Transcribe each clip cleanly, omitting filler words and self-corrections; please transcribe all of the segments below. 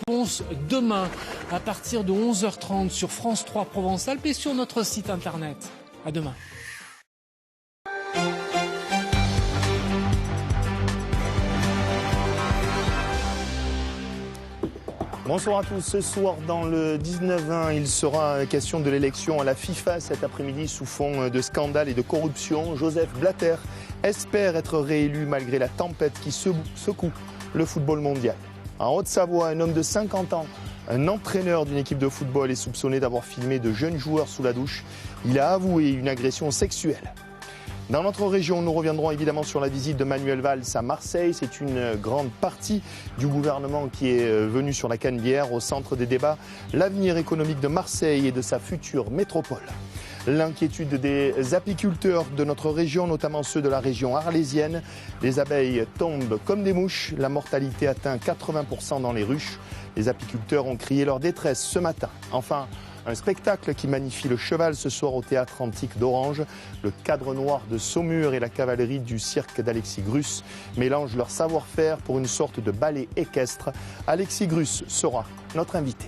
réponse demain à partir de 11h30 sur France 3 Provence-Alpes et sur notre site internet. À demain. Bonsoir à tous. Ce soir, dans le 19-20, il sera question de l'élection à la FIFA cet après-midi sous fond de scandale et de corruption. Joseph Blatter espère être réélu malgré la tempête qui secoue le football mondial. En Haute-Savoie, un homme de 50 ans, un entraîneur d'une équipe de football, est soupçonné d'avoir filmé de jeunes joueurs sous la douche. Il a avoué une agression sexuelle. Dans notre région, nous reviendrons évidemment sur la visite de Manuel Valls à Marseille. C'est une grande partie du gouvernement qui est venue sur la Canebière. Au centre des débats, l'avenir économique de Marseille et de sa future métropole. L'inquiétude des apiculteurs de notre région, notamment ceux de la région arlésienne. Les abeilles tombent comme des mouches. La mortalité atteint 80% dans les ruches. Les apiculteurs ont crié leur détresse ce matin. Enfin, un spectacle qui magnifie le cheval ce soir au Théâtre Antique d'Orange. Le Cadre Noir de Saumur et la cavalerie du cirque d'Alexis Grus mélangent leur savoir-faire pour une sorte de ballet équestre. Alexis Grus sera notre invité.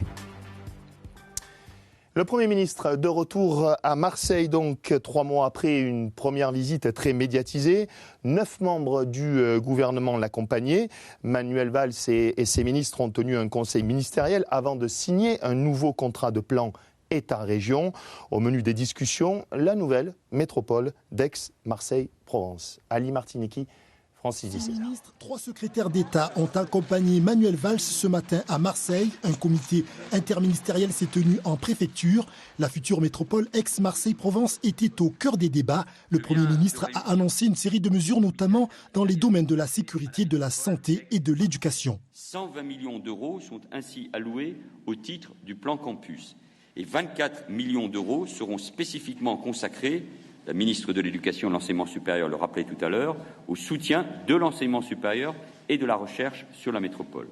Le Premier ministre de retour à Marseille, donc 3 mois après une première visite très médiatisée. 9 membres du gouvernement l'accompagnaient. Manuel Valls et ses ministres ont tenu un conseil ministériel avant de signer un nouveau contrat de plan État-région. Au menu des discussions, la nouvelle métropole d'Aix-Marseille-Provence. Ali Martinecki, Francis Di César. 3 secrétaires d'État ont accompagné Manuel Valls ce matin à Marseille. Un comité interministériel s'est tenu en préfecture. La future métropole Aix-Marseille-Provence était au cœur des débats. Le Premier ministre a annoncé une série de mesures, notamment dans les domaines de la sécurité, de la santé et de l'éducation. 120 millions d'euros sont ainsi alloués au titre du plan Campus. Et 24 millions d'euros seront spécifiquement consacrés, la ministre de l'Éducation et de l'Enseignement supérieur le rappelait tout à l'heure, au soutien de l'enseignement supérieur et de la recherche sur la métropole.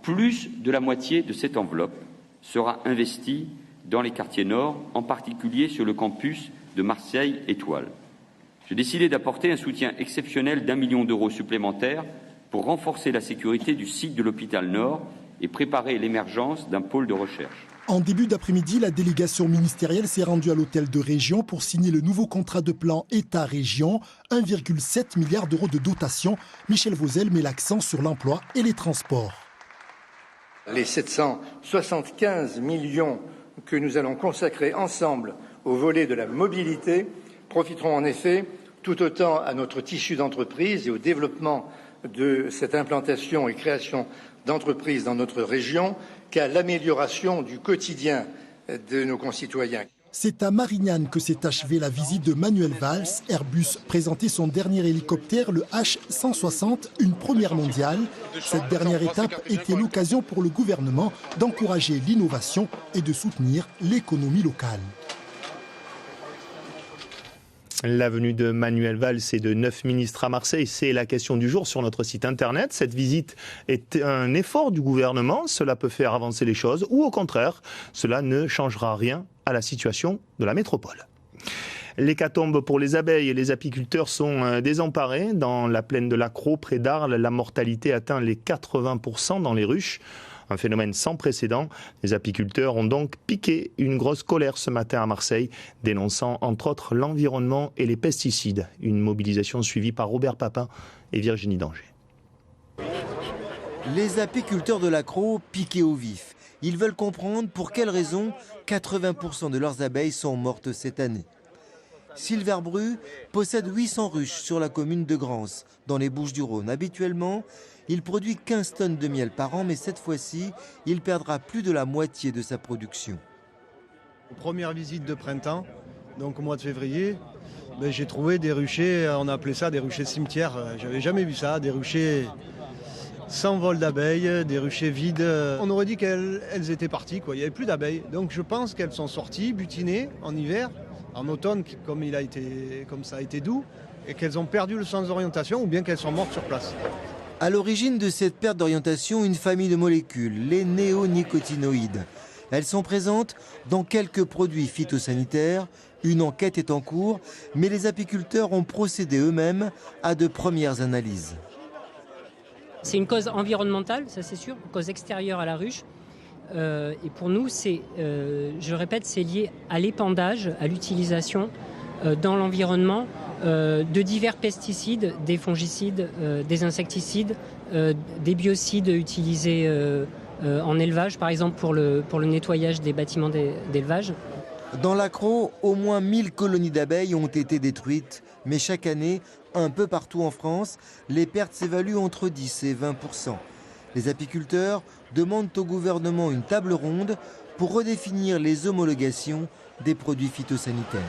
Plus de la moitié de cette enveloppe sera investie dans les quartiers nord, en particulier sur le campus de Marseille-Étoile. J'ai décidé d'apporter un soutien exceptionnel d'1 million d'euros supplémentaires pour renforcer la sécurité du site de l'hôpital Nord et préparer l'émergence d'un pôle de recherche. En début d'après-midi, la délégation ministérielle s'est rendue à l'hôtel de région pour signer le nouveau contrat de plan État-région, 1,7 milliard d'euros de dotation. Michel Vauzel met l'accent sur l'emploi et les transports. Les 775 millions que nous allons consacrer ensemble au volet de la mobilité profiteront en effet tout autant à notre tissu d'entreprise et au développement de cette implantation et création d'entreprises dans notre région qu'à l'amélioration du quotidien de nos concitoyens. C'est à Marignane que s'est achevée la visite de Manuel Valls. Airbus présentait son dernier hélicoptère, le H160, une première mondiale. Cette dernière étape était l'occasion pour le gouvernement d'encourager l'innovation et de soutenir l'économie locale. La venue de Manuel Valls et de 9 ministres à Marseille, c'est la question du jour sur notre site internet. Cette visite est un effort du gouvernement, cela peut faire avancer les choses ou au contraire, cela ne changera rien à la situation de la métropole. L'hécatombe pour les abeilles et les apiculteurs sont désemparés. Dans la plaine de l'Accro, près d'Arles, la mortalité atteint les 80% dans les ruches. Un phénomène sans précédent. Les apiculteurs ont donc piqué une grosse colère ce matin à Marseille, dénonçant entre autres l'environnement et les pesticides. Une mobilisation suivie par Robert Papin et Virginie Danger. Les apiculteurs de l'Accro piqués au vif. Ils veulent comprendre pour quelles raisons 80% de leurs abeilles sont mortes cette année. Sylvain Bru possède 800 ruches sur la commune de Grance, dans les Bouches-du-Rhône. Habituellement, il produit 15 tonnes de miel par an, mais cette fois-ci, il perdra plus de la moitié de sa production. Première visite de printemps, donc au mois de février, j'ai trouvé des ruchers, on appelait ça des ruchers cimetières. J'avais jamais vu ça, des ruchers sans vol d'abeilles, des ruchers vides. On aurait dit qu'elles étaient parties, quoi. Il n'y avait plus d'abeilles. Donc je pense qu'elles sont sorties, butinées en hiver, en automne, comme ça a été doux, et qu'elles ont perdu le sens d'orientation ou bien qu'elles sont mortes sur place. À l'origine de cette perte d'orientation, une famille de molécules, les néonicotinoïdes. Elles sont présentes dans quelques produits phytosanitaires. Une enquête est en cours, mais les apiculteurs ont procédé eux-mêmes à de premières analyses. C'est une cause environnementale, ça c'est sûr, une cause extérieure à la ruche. Et pour nous, je le répète, c'est lié à l'épandage, à l'utilisation dans l'environnement de divers pesticides, des fongicides, des insecticides, des biocides utilisés en élevage, par exemple pour le nettoyage des bâtiments d'élevage. Dans l'accro, au moins 1000 colonies d'abeilles ont été détruites, mais chaque année, un peu partout en France, les pertes s'évaluent entre 10 et 20%. Les apiculteurs demandent au gouvernement une table ronde pour redéfinir les homologations des produits phytosanitaires.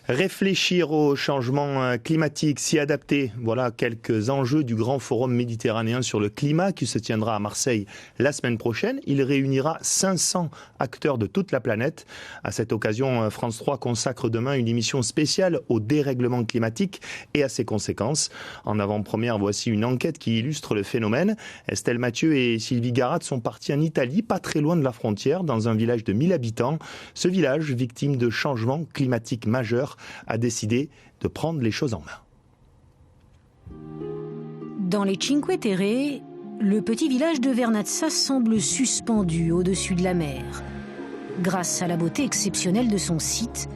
Réfléchir au changement climatique, s'y adapter, voilà quelques enjeux du grand forum méditerranéen sur le climat qui se tiendra à Marseille la semaine prochaine. Il réunira 500 acteurs de toute la planète. À cette occasion, France 3 consacre demain une émission spéciale au dérèglement climatique et à ses conséquences. En avant-première, voici une enquête qui illustre le phénomène. Estelle Mathieu et Sylvie Garat sont partis en Italie, pas très loin de la frontière, dans un village de 1000 habitants. Ce village, victime de changements climatiques majeurs, a décidé de prendre les choses en main. Dans les Cinque Terre, le petit village de Vernazza semble suspendu au-dessus de la mer. Grâce à la beauté exceptionnelle de son site,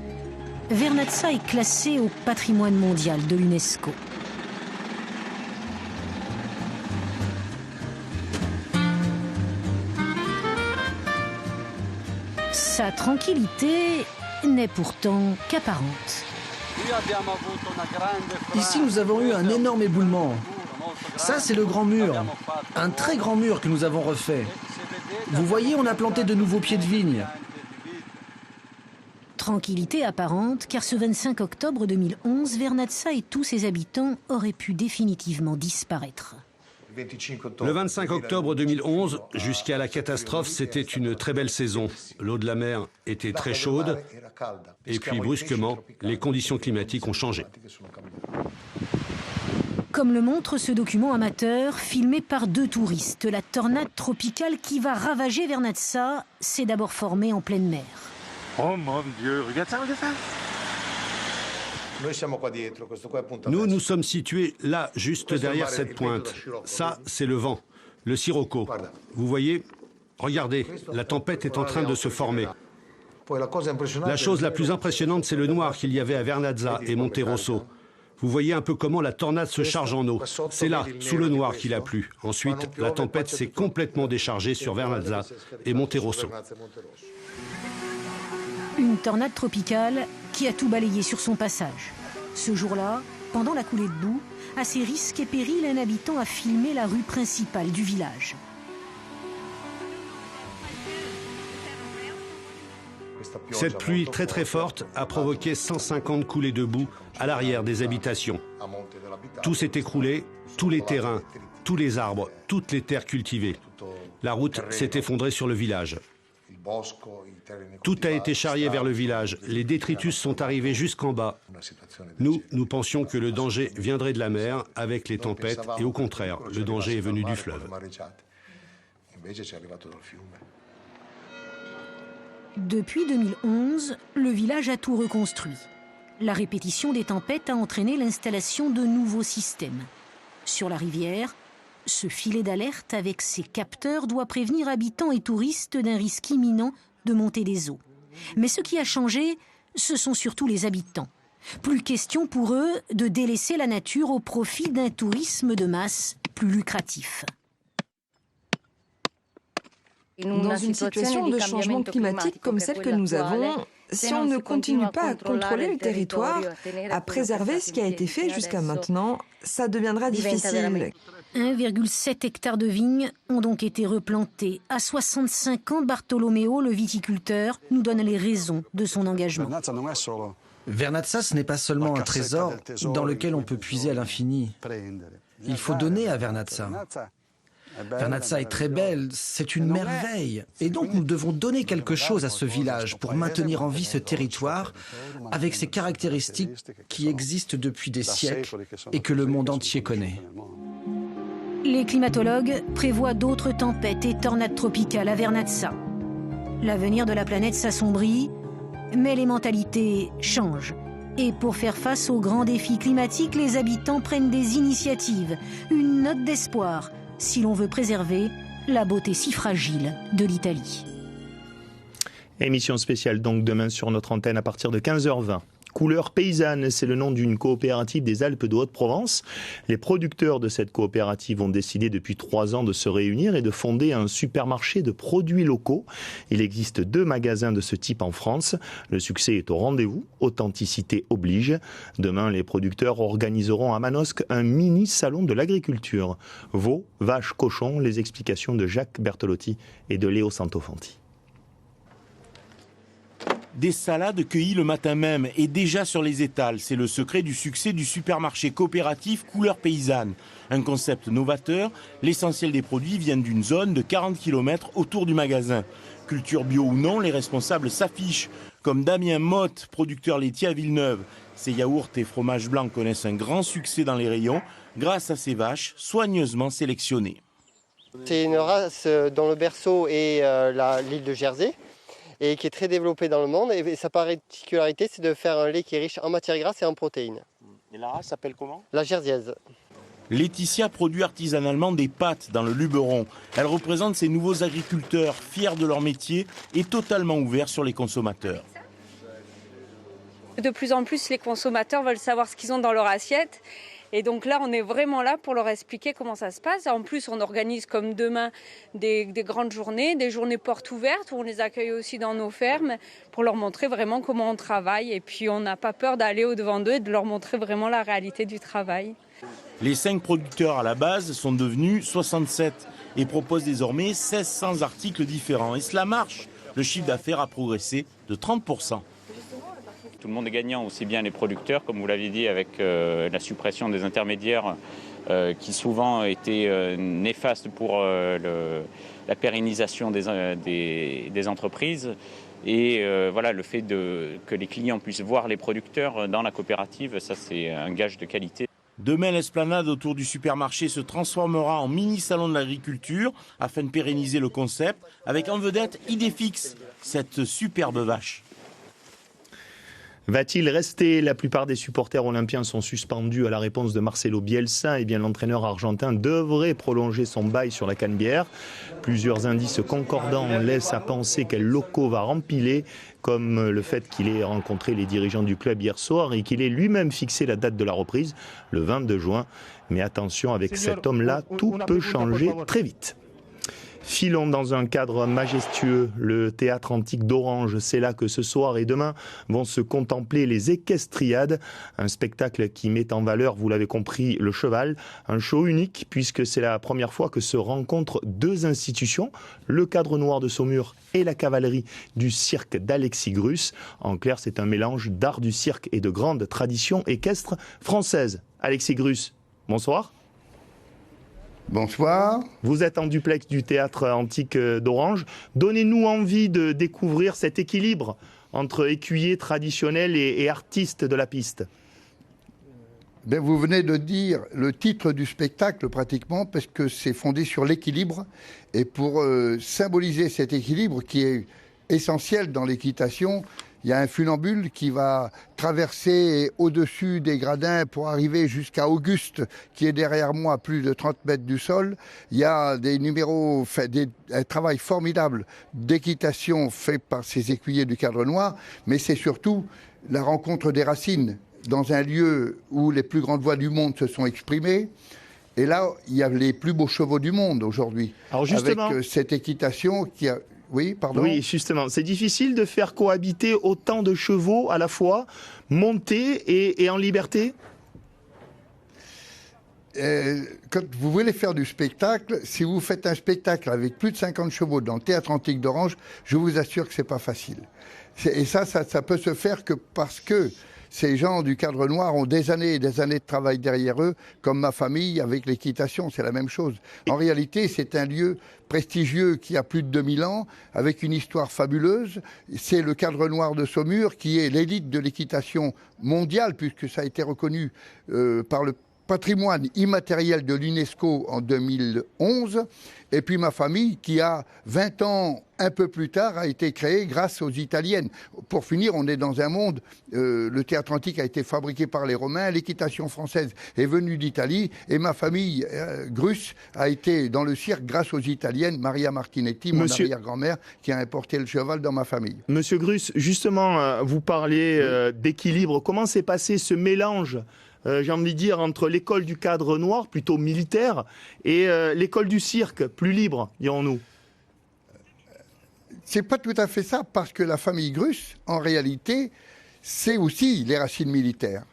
Vernazza est classé au patrimoine mondial de l'UNESCO. Sa tranquillité n'est pourtant qu'apparente. Ici, nous avons eu un énorme éboulement. Ça, c'est le grand mur. Un très grand mur que nous avons refait. Vous voyez, on a planté de nouveaux pieds de vigne. Tranquillité apparente, car ce 25 octobre 2011, Vernazza et tous ses habitants auraient pu définitivement disparaître. Le 25 octobre 2011, jusqu'à la catastrophe, c'était une très belle saison. L'eau de la mer était très chaude et puis brusquement, les conditions climatiques ont changé. Comme le montre ce document amateur, filmé par 2 touristes, la tornade tropicale qui va ravager Vernazza s'est d'abord formée en pleine mer. Oh mon Dieu, regarde ça. Nous sommes situés là, juste derrière cette pointe. Ça, c'est le vent, le sirocco. Vous voyez, regardez, la tempête est en train de se former. La chose la plus impressionnante, c'est le noir qu'il y avait à Vernazza et Monterosso. Vous voyez un peu comment la tornade se charge en eau. C'est là, sous le noir, qu'il a plu. Ensuite, la tempête s'est complètement déchargée sur Vernazza et Monterosso. Une tornade tropicale qui a tout balayé sur son passage. Ce jour-là, pendant la coulée de boue, à ses risques et périls, un habitant a filmé la rue principale du village. Cette pluie très très forte a provoqué 150 coulées de boue à l'arrière des habitations. Tout s'est écroulé, tous les terrains, tous les arbres, toutes les terres cultivées. La route s'est effondrée sur le village. Tout a été charrié vers le village. Les détritus sont arrivés jusqu'en bas. Nous pensions que le danger viendrait de la mer avec les tempêtes et au contraire, le danger est venu du fleuve. Depuis 2011, le village a tout reconstruit. La répétition des tempêtes a entraîné l'installation de nouveaux systèmes. Sur la rivière, ce filet d'alerte avec ses capteurs doit prévenir habitants et touristes d'un risque imminent de montée des eaux. Mais ce qui a changé, ce sont surtout les habitants. Plus question pour eux de délaisser la nature au profit d'un tourisme de masse plus lucratif. Dans une situation de changement climatique comme celle que nous avons, si on ne continue pas à contrôler le territoire, à préserver ce qui a été fait jusqu'à maintenant, ça deviendra difficile. 1,7 hectare de vignes ont donc été replantés. À 65 ans, Bartolomeo, le viticulteur, nous donne les raisons de son engagement. Vernazza, ce n'est pas seulement un trésor dans lequel on peut puiser à l'infini. Il faut donner à Vernazza. Vernazza est très belle, c'est une merveille. Et donc nous devons donner quelque chose à ce village pour maintenir en vie ce territoire avec ses caractéristiques qui existent depuis des siècles et que le monde entier connaît. Les climatologues prévoient d'autres tempêtes et tornades tropicales à Vernazza. L'avenir de la planète s'assombrit, mais les mentalités changent. Et pour faire face aux grands défis climatiques, les habitants prennent des initiatives. Une note d'espoir, si l'on veut préserver la beauté si fragile de l'Italie. Émission spéciale donc demain sur notre antenne à partir de 15h20. Couleurs paysannes, c'est le nom d'une coopérative des Alpes de Haute-Provence. Les producteurs de cette coopérative ont décidé depuis 3 ans de se réunir et de fonder un supermarché de produits locaux. Il existe 2 magasins de ce type en France. Le succès est au rendez-vous, authenticité oblige. Demain, les producteurs organiseront à Manosque un mini salon de l'agriculture. Veaux, vaches, cochons, les explications de Jacques Bertolotti et de Léo Santofanti. Des salades cueillies le matin même et déjà sur les étals. C'est le secret du succès du supermarché coopératif Couleurs Paysannes. Un concept novateur, l'essentiel des produits viennent d'une zone de 40 km autour du magasin. Culture bio ou non, les responsables s'affichent, comme Damien Motte, producteur laitier à Villeneuve. Ses yaourts et fromages blancs connaissent un grand succès dans les rayons grâce à ses vaches soigneusement sélectionnées. C'est une race dont le berceau est l'île de Jersey, et qui est très développé dans le monde. Et sa particularité, c'est de faire un lait qui est riche en matières grasses et en protéines. Et la race s'appelle comment ? La Jersiaise. Laetitia produit artisanalement des pâtes dans le Luberon. Elle représente ces nouveaux agriculteurs fiers de leur métier et totalement ouverts sur les consommateurs. De plus en plus, les consommateurs veulent savoir ce qu'ils ont dans leur assiette. Et donc là, on est vraiment là pour leur expliquer comment ça se passe. En plus, on organise comme demain des grandes journées, des journées portes ouvertes où on les accueille aussi dans nos fermes pour leur montrer vraiment comment on travaille. Et puis, on n'a pas peur d'aller au-devant d'eux et de leur montrer vraiment la réalité du travail. Les 5 producteurs à la base sont devenus 67 et proposent désormais 1600 articles différents. Et cela marche. Le chiffre d'affaires a progressé de 30%. Tout le monde est gagnant, aussi bien les producteurs, comme vous l'aviez dit, avec la suppression des intermédiaires qui souvent étaient néfastes pour la pérennisation des entreprises. Et voilà, le fait que les clients puissent voir les producteurs dans la coopérative, ça c'est un gage de qualité. Demain, l'esplanade autour du supermarché se transformera en mini-salon de l'agriculture afin de pérenniser le concept avec en vedette Idéfix, cette superbe vache. Va-t-il rester ? La plupart des supporters olympiens sont suspendus à la réponse de Marcelo Bielsa. Eh bien, l'entraîneur argentin devrait prolonger son bail sur la Canebière. Plusieurs indices concordants laissent à penser quel loco va rempiler, comme le fait qu'il ait rencontré les dirigeants du club hier soir et qu'il ait lui-même fixé la date de la reprise, le 22 juin. Mais attention, avec cet homme-là, tout peut changer très vite. Filons dans un cadre majestueux, le théâtre antique d'Orange. C'est là que ce soir et demain vont se contempler les Équestriades, un spectacle qui met en valeur, vous l'avez compris, le cheval. Un show unique puisque c'est la première fois que se rencontrent 2 institutions, le Cadre Noir de Saumur et la cavalerie du cirque d'Alexis Grus. En clair, c'est un mélange d'art du cirque et de grande tradition équestre française. Alexis Grus, bonsoir. Bonsoir. Vous êtes en duplex du théâtre antique d'Orange. Donnez-nous envie de découvrir cet équilibre entre écuyer traditionnel et artiste de la piste. Ben, vous venez de dire le titre du spectacle pratiquement, parce que c'est fondé sur l'équilibre. Et pour symboliser cet équilibre qui est essentiel dans l'équitation, il y a un funambule qui va traverser au-dessus des gradins pour arriver jusqu'à Auguste, qui est derrière moi à plus de 30 mètres du sol. Il y a des numéros, un travail formidable d'équitation fait par ces écuyers du Cadre Noir, mais c'est surtout la rencontre des racines dans un lieu où les plus grandes voix du monde se sont exprimées. Et là, il y a les plus beaux chevaux du monde aujourd'hui. Alors justement, avec cette équitation qui a... Oui, pardon. Oui, justement. C'est difficile de faire cohabiter autant de chevaux à la fois, montés et en liberté ? Quand vous voulez faire du spectacle, si vous faites un spectacle avec plus de 50 chevaux dans le théâtre antique d'Orange, je vous assure que c'est pas facile. Et ça peut se faire que parce que ces gens du Cadre Noir ont des années et des années de travail derrière eux, comme ma famille avec l'équitation, c'est la même chose. En réalité, c'est un lieu prestigieux qui a plus de 2000 ans, avec une histoire fabuleuse. C'est le Cadre Noir de Saumur qui est l'élite de l'équitation mondiale, puisque ça a été reconnu par le patrimoine immatériel de l'UNESCO en 2011. Et puis ma famille, qui a 20 ans un peu plus tard, a été créée grâce aux Italiennes. Pour finir, on est dans un monde, le théâtre antique a été fabriqué par les Romains, l'équitation française est venue d'Italie, et ma famille, Grus, a été dans le cirque grâce aux Italiennes, Maria Martinetti, mon arrière-grand-mère, qui a importé le cheval dans ma famille. Monsieur Grus, justement, vous parlez d'équilibre. Comment s'est passé ce mélange j'ai envie de dire, entre l'école du cadre noir, plutôt militaire, et l'école du cirque, plus libre, dirons-nous? C'est pas tout à fait ça, parce que la famille Grus, en réalité, c'est aussi les racines militaires.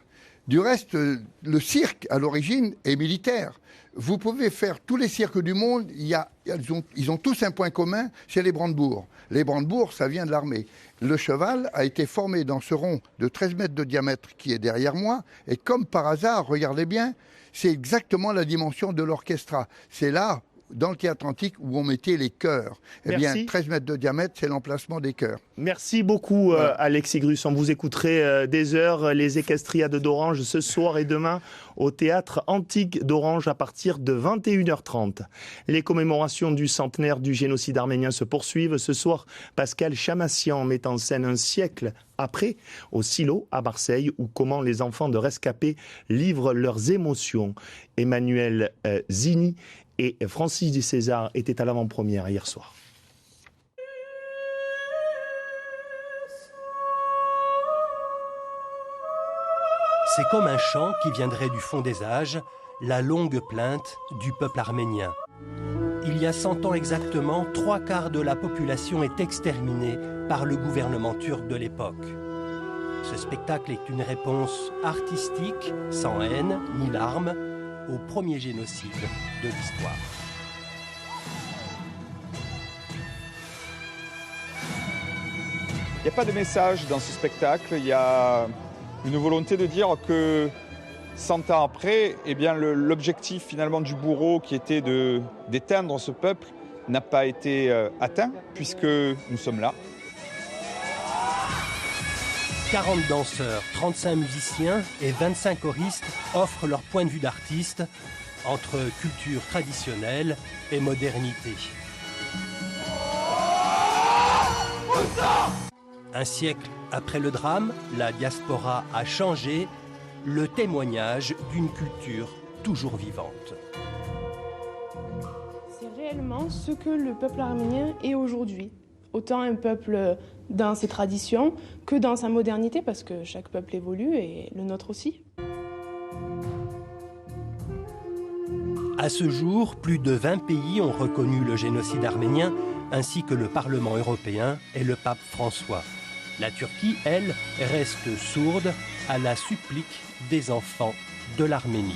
Du reste, le cirque, à l'origine, est militaire. Vous pouvez faire tous les cirques du monde, ils ont tous un point commun, c'est les brandebourgs. Les brandebourgs, ça vient de l'armée. Le cheval a été formé dans ce rond de 13 mètres de diamètre qui est derrière moi, et comme par hasard, regardez bien, c'est exactement la dimension de l'orchestra. C'est là, dans le théâtre antique, où on mettait les chœurs. Eh bien, 13 mètres de diamètre, c'est l'emplacement des chœurs. Merci beaucoup, Alexis Grus. On vous écouterait des heures, les équestriades d'Orange, ce soir et demain, au théâtre antique d'Orange, à partir de 21h30. Les commémorations du centenaire du génocide arménien se poursuivent. Ce soir, Pascal Chamassian met en scène un siècle après, au Silo, à Marseille, où comment les enfants de rescapés livrent leurs émotions. Emmanuel Zini et Francis de César étaient à l'avant-première hier soir. C'est comme un chant qui viendrait du fond des âges, la longue plainte du peuple arménien. Il y a 100 ans exactement, 3/4 de la population est exterminée par le gouvernement turc de l'époque. Ce spectacle est une réponse artistique, sans haine ni larmes, au premier génocide de l'histoire. Il n'y a pas de message dans ce spectacle, il y a une volonté de dire que 100 ans après, eh bien, l'objectif finalement du bourreau qui était d'éteindre ce peuple n'a pas été atteint puisque nous sommes là. 40 danseurs, 35 musiciens et 25 choristes offrent leur point de vue d'artiste entre culture traditionnelle et modernité. Un siècle après le drame, la diaspora a changé, le témoignage d'une culture toujours vivante. C'est réellement ce que le peuple arménien est aujourd'hui. Autant un peuple dans ses traditions que dans sa modernité, parce que chaque peuple évolue et le nôtre aussi. À ce jour, plus de 20 pays ont reconnu le génocide arménien, ainsi que le Parlement européen et le pape François. La Turquie, elle, reste sourde à la supplique des enfants de l'Arménie.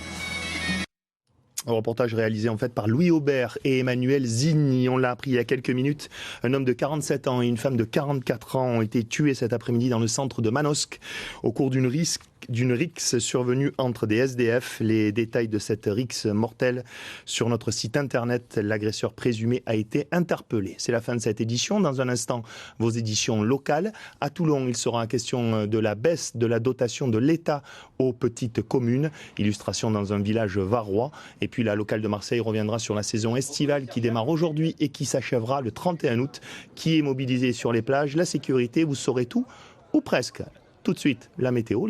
Un reportage réalisé en fait par Louis Aubert et Emmanuel Zini. On l'a appris il y a quelques minutes. Un homme de 47 ans et une femme de 44 ans ont été tués cet après-midi dans le centre de Manosque au cours d'une rixe survenue entre des SDF. Les détails de cette rixe mortelle sur notre site internet. L'agresseur présumé a été interpellé. C'est la fin de cette édition. Dans un instant, vos éditions locales. À Toulon, il sera question de la baisse de la dotation de l'État aux petites communes. Illustration dans un village varois. Et puis la locale de Marseille reviendra sur la saison estivale qui démarre aujourd'hui et qui s'achèvera le 31 août. Qui est mobilisé sur les plages, la sécurité, vous saurez tout, ou presque. Tout de suite, la météo.